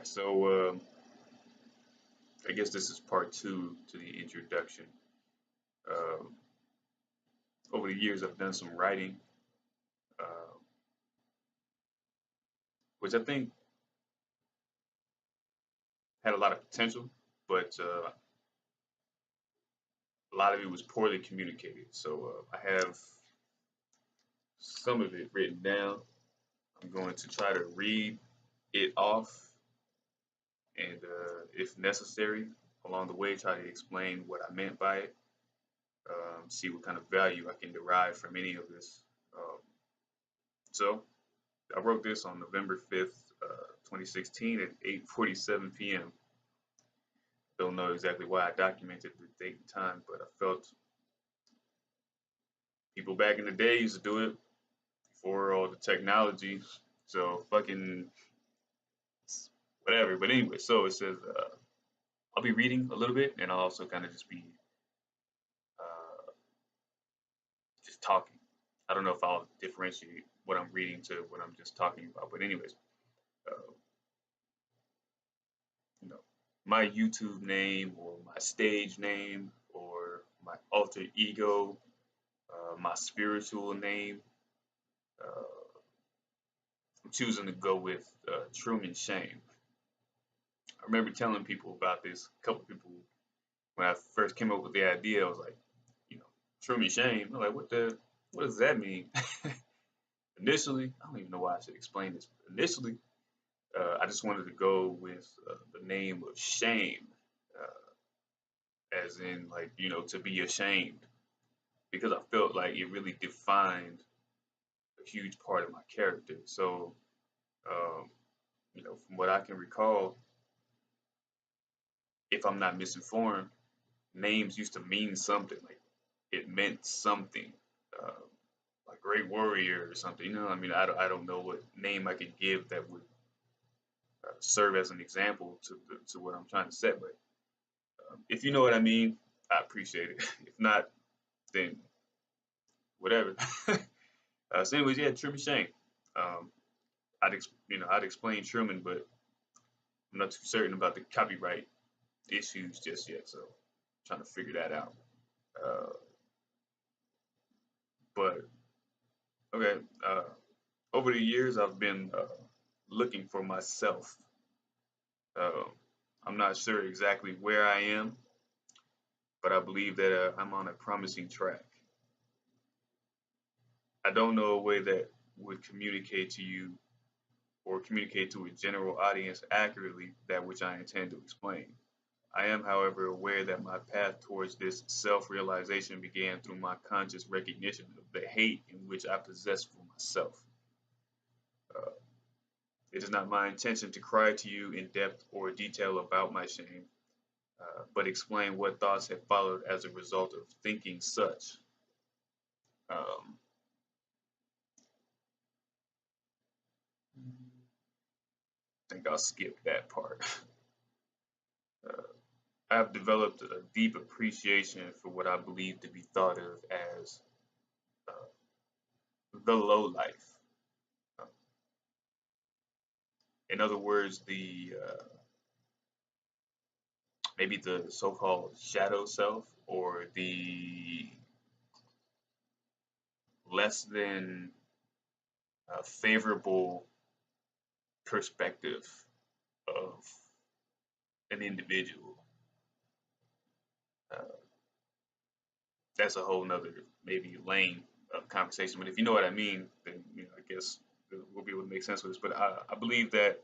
right, so I guess this is part two to the introduction. Um, Over the years, I've done some writing, uh, which I think had a lot of potential, but a lot of it was poorly communicated. So I have some of it written down. I'm going to try to read it off, and if necessary, along the way, try to explain what I meant by it. See what kind of value I can derive from any of this. Um, so I wrote this on November 5th, 2016 at 8:47 p.m. Don't know exactly why I documented the date and time, but I felt people back in the day used to do it before all the technology. So fucking whatever. But anyway, so it says I'll be reading a little bit, and I'll also kind of just be uh, just talking. I don't know if I'll differentiate what I'm reading to what I'm just talking about, but anyways, uh, you know, my YouTube name or my stage name or my alter ego, my spiritual name. Uh, I'm choosing to go with Truman Shame. I remember telling people about this. A couple of people when I first came up with the idea. I was like, you know, Truman Shame. I'm like, what does that mean? Initially, I don't even know why I should explain this. Initially, I just wanted to go with the name of shame, as in like to be ashamed, because I felt like it really defined a huge part of my character. So, um, from what I can recall, if I'm not misinformed, names used to mean something. Like it meant something, uh, like great warrior or something. I mean, I don't know what name I could give that would serve as an example to what I'm trying to set. But if you know what I mean, I appreciate it. If not, then whatever. So, anyways, yeah, Truman Shank. Um, I'd explain Truman, but I'm not too certain about the copyright issues just yet. So, trying to figure that out. Uh, but okay, over the years, I've been looking for myself. Uh, I'm not sure exactly where I am, but I believe that I'm on a promising track. I don't know a way that would communicate to you or communicate to a general audience accurately that which I intend to explain. I am, however, aware that my path towards this self realization began through my conscious recognition of the hate in which I possess for myself. Uh, it is not my intention to cry to you in depth or detail about my shame, but explain what thoughts have followed as a result of thinking such. Um, I think I'll skip that part. Uh, I've developed a deep appreciation for what I believe to be thought of as uh, the low life. Uh, in other words, the maybe the so-called shadow self or the less than favorable perspective of an individual. Uh, that's a whole nother maybe lane of conversation. But if you know what I mean, then I guess we'll be able to make sense of this. But I believe that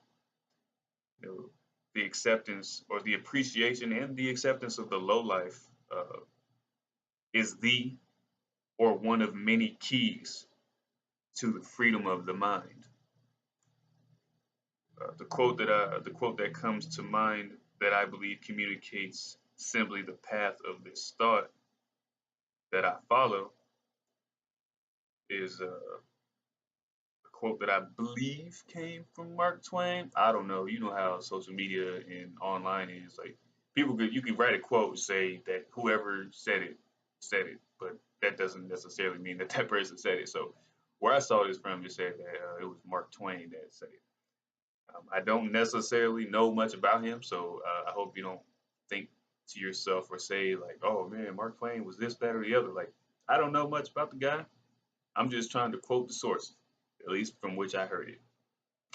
you know, the acceptance or the appreciation and the acceptance of the low life is the or one of many keys to the freedom of the mind. The quote that comes to mind that I believe communicates simply the path of this thought that I follow is a quote that I believe came from Mark Twain. I don't know. You know how social media and online is. Like you could write a quote and say that whoever said it, but that doesn't necessarily mean that that person said it. So where I saw this from, it said that it was Mark Twain that said it. I don't necessarily know much about him, so I hope you don't think to yourself or say like, "Oh man, Mark Twain was this, that, or the other." Like, I don't know much about the guy. I'm just trying to quote the source, at least from which I heard it.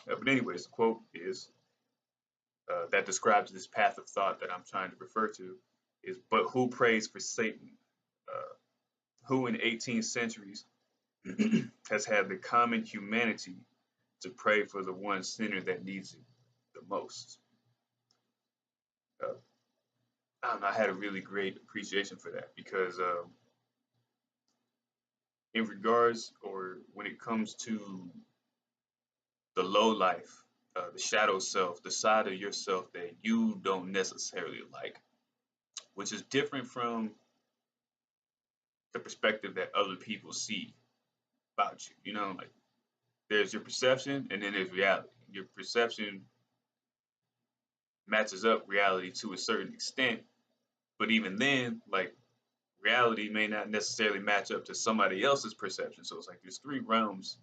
But anyways, the quote is that describes this path of thought that I'm trying to refer to is, "But who prays for Satan? Uh, who in 18 centuries has had the common humanity to pray for the one sinner that needs it the most?" Uh, I don't know, I had a really great appreciation for that because in regards or when it comes to the low life, the shadow self, the side of yourself that you don't necessarily like, which is different from the perspective that other people see about you. You know, like there's your perception and then there's reality. Your perception matches up reality to a certain extent, but even then, like reality may not necessarily match up to somebody else's perception. So it's like there's three realms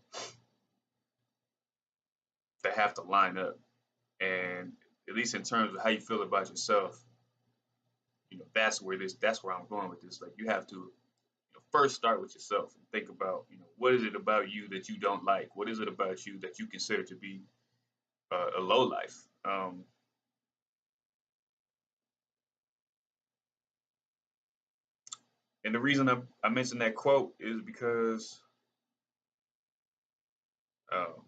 that have to line up. And at least in terms of how you feel about yourself, that's where I'm going with this. Like you have to first start with yourself and think about, what is it about you that you don't like? What is it about you that you consider to be a low life? And the reason I mentioned that quote is because um,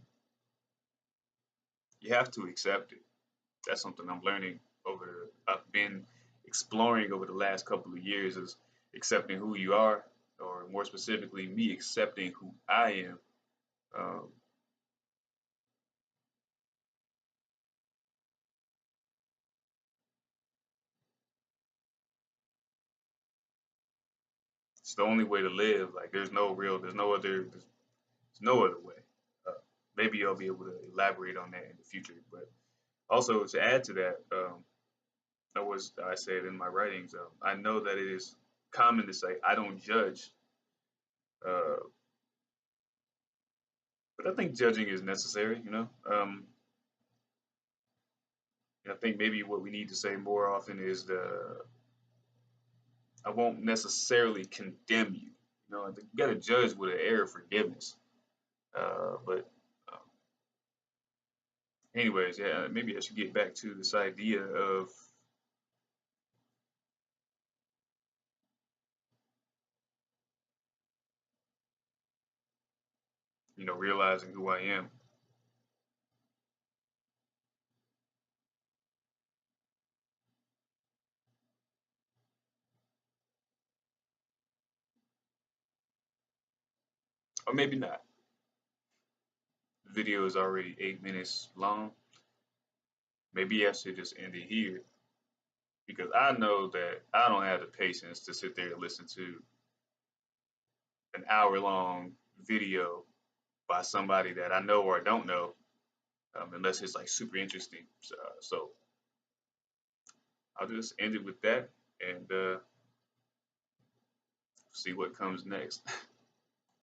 you have to accept it. That's something I'm learning I've been exploring over the last couple of years is accepting who you are, or more specifically, me accepting who I am. Um, it's the only way to live. Like there's no other way. Uh, maybe I'll be able to elaborate on that in the future. But also to add to that, that was I said in my writings. I know that it is common to say I don't judge, uh, but I think judging is necessary. And I think maybe what we need to say more often is the I won't necessarily condemn you. I think you got to judge with an air of forgiveness. But anyways, yeah, maybe I should get back to this idea of realizing who I am. Or maybe not. The video is already 8 minutes long. Maybe I should just end it here because I know that I don't have the patience to sit there and listen to an hour-long video by somebody that I know or don't know, unless it's like super interesting. So I'll just end it with that and see what comes next.